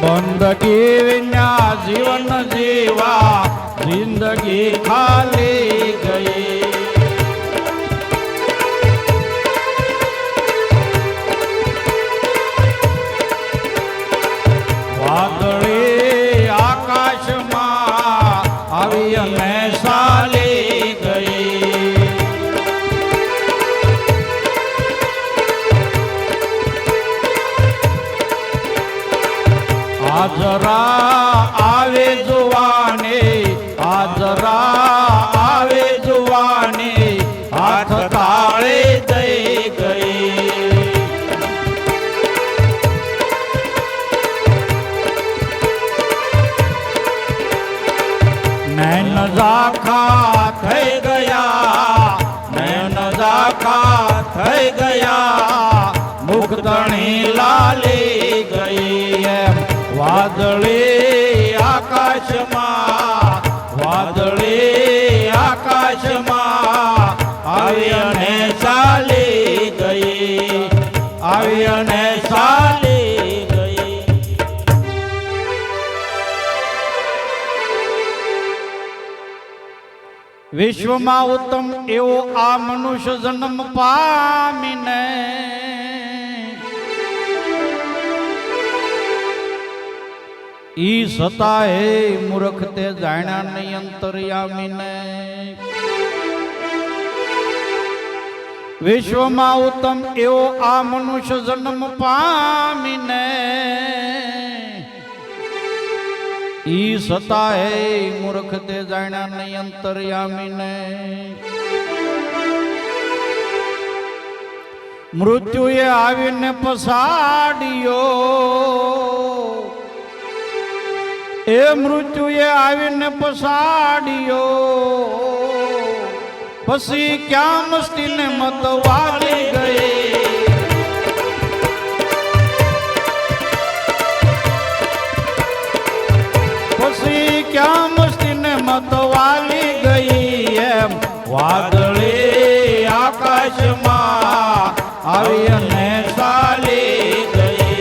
બંદગી વિના જીવન જીવા જિંદગી ખાલી ગઈ. વાદળી આકાશમાં આવી અને ચાલી ગઈ. આજરા આવે જુવાની, આજરા આવે જુવાની, હાથ તાળે દઈ ગઈ. નૈન ઝાખા થઈ ગયા, નૈન ઝાખા થઈ ગયા, મુક્તણી લાલી ગઈ. એમ વાદળી આકાશમાં, વાદળી આકાશમાં આવી અને ચાલી ગઈ, આવી અને ચાલી ગઈ. વિશ્વમાં ઉત્તમ એવો આ મનુષ્ય જન્મ પામીને ઈ સતાએ મૂર્ખ તે જાણ્યા નહીં અંતર્યામીને. વિશ્વમાં ઉત્તમ એવો આ મનુષ્ય જન્મ પામીને ઈ સતાએ મૂર્ખ તે જાણ્યા નહીં અંતર્યામીને. મૃત્યુએ આવીને પસાડ્યો, એ મૃત્યુએ આવીને પસાડ્યો, પછી ક્યાં મસ્તીને મત વાલી ગઈ. પછી ક્યાં મસ્તીને મત વાલી ગઈ. એમ વાદળી આકાશમાં આવી અને ચાલી ગઈ.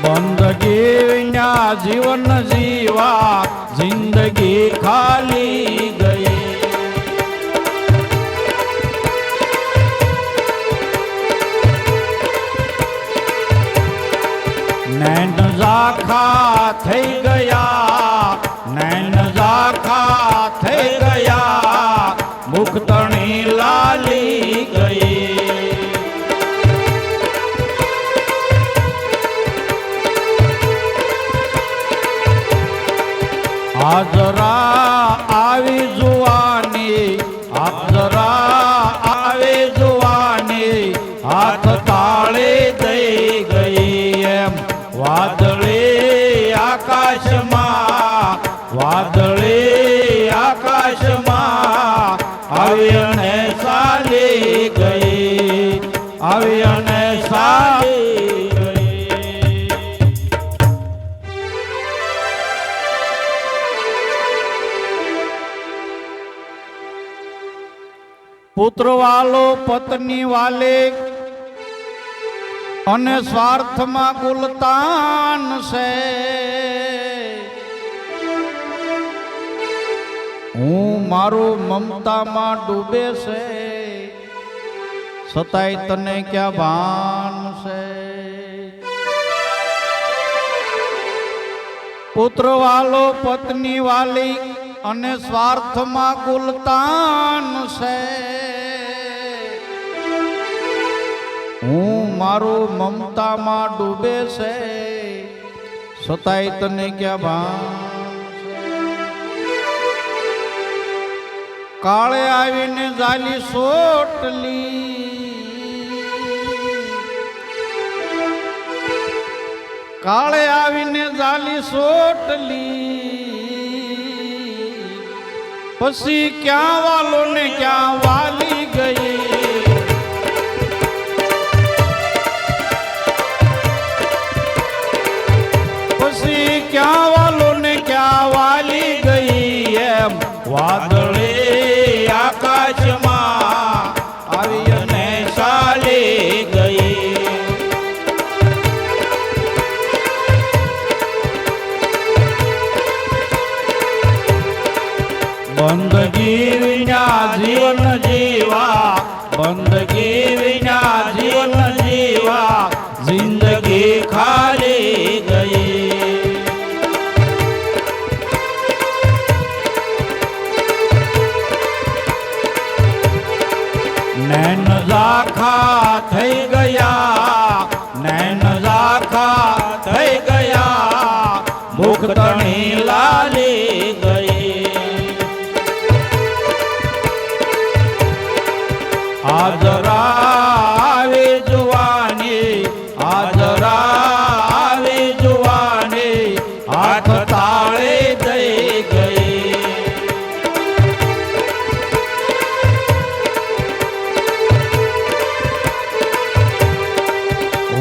બંદગી વિના જીવન જીવા જિંદગી ખાલી ગઈ. નૈન ઝાખા થઈ ગયા, નૈન ઝાખા થઈ ગયા, મુક્તણી લાલી ગઈ. આજરા આવી જુવાની, આજરા આવી જુવાની, હાથ તાળે દઈ ગઈ. એમ વાદળી આકાશમાં, વાદળી આકાશમાં આવી અને ચાલી ગઈ, આવી અને ચાલી ગઈ. પુત્ર વાલો પત્ની વાલે અને સ્વાર્થમાં ગુલતાન છે. હું મારું મમતામાં ડૂબે છે, છતાંય તને ક્યાં ભાન છે. પુત્ર વાલો પત્ની વાલી અને સ્વાર્થમાં ગુલતાન છે. હું મારું મમતામાં ડૂબે છે, છતાંય તને ક્યાં ભાન છે. કાળે આવીને જાલી સોટલી, કાળે આવીને જાલી સોટલી, પછી ક્યાં વાલો ને ક્યાં વાલી ગઈ. પછી ક્યાં વાલો ને ક્યાં વાલી ગઈ. એમ વાદળે આકાશમાં જીવન જીવા બંદગી વિના જીવન જીવા જિંદગી ખાલી ગઈ નૈન ઝાખા થઈ ગયા નૈન ઝાખા થઈ ગયા મુખ તણી લાલી ગઈ આજરા આવી જુવાની આજરા આવી જુવાની હાથ તાળે જઈ ગઈ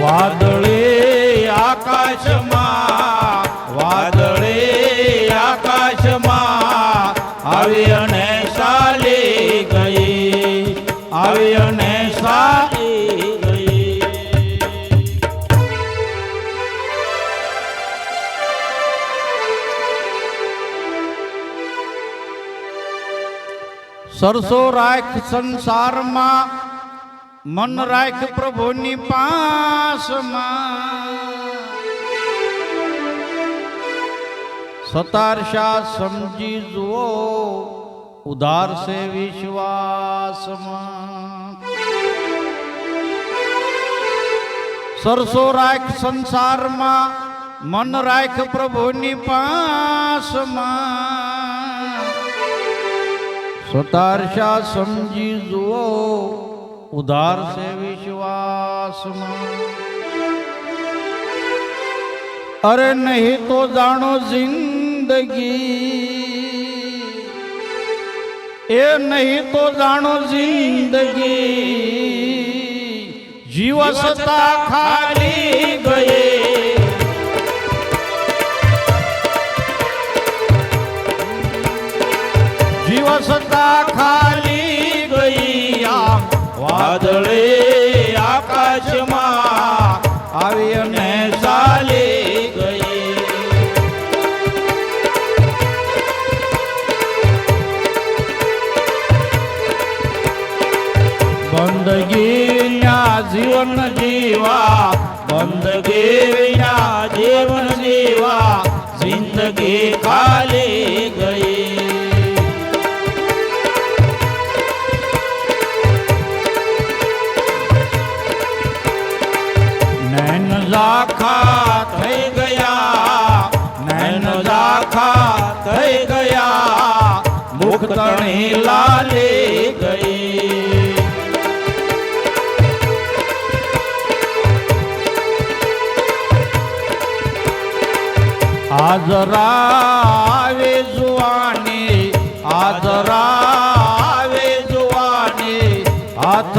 વાદળી આકાશમાં આવી અને ચાલી ગઈ આવી અને ચાલી ગઈ સરસો રાખ સંસારમાં મન રાખ પ્રભુની પાસમાં સતારશા સમજી જુઓ ઉધાર સે વિશ્વાસમાં સરસો રાખ સંસારમાં મન રાખ પ્રભુની પાસમાં સતારશા સમજી જુઓ ઉધાર સે વિશ્વાસમાં અરે નહીં તો જાણો જિંદગી એ નહીં તો જાણો જિંદગી જીવ સતા ખાલી ગયે જીવ સતા ખાલી ગઈ આમ વાદળે આકાશમાં આવી અને ચાલી ગઈ બંદગી વિના જીવન જીવા બંદગી વિના જીવન જીવા જિંદગી ખાલી ગઈ નૈન ઝાખા થઈ ગયા નૈન ઝાખા થઈ ગયા મુખ તણી લાલી ગઈ આજરા આવે જુવાની આજરા આવે જુવાની હાથ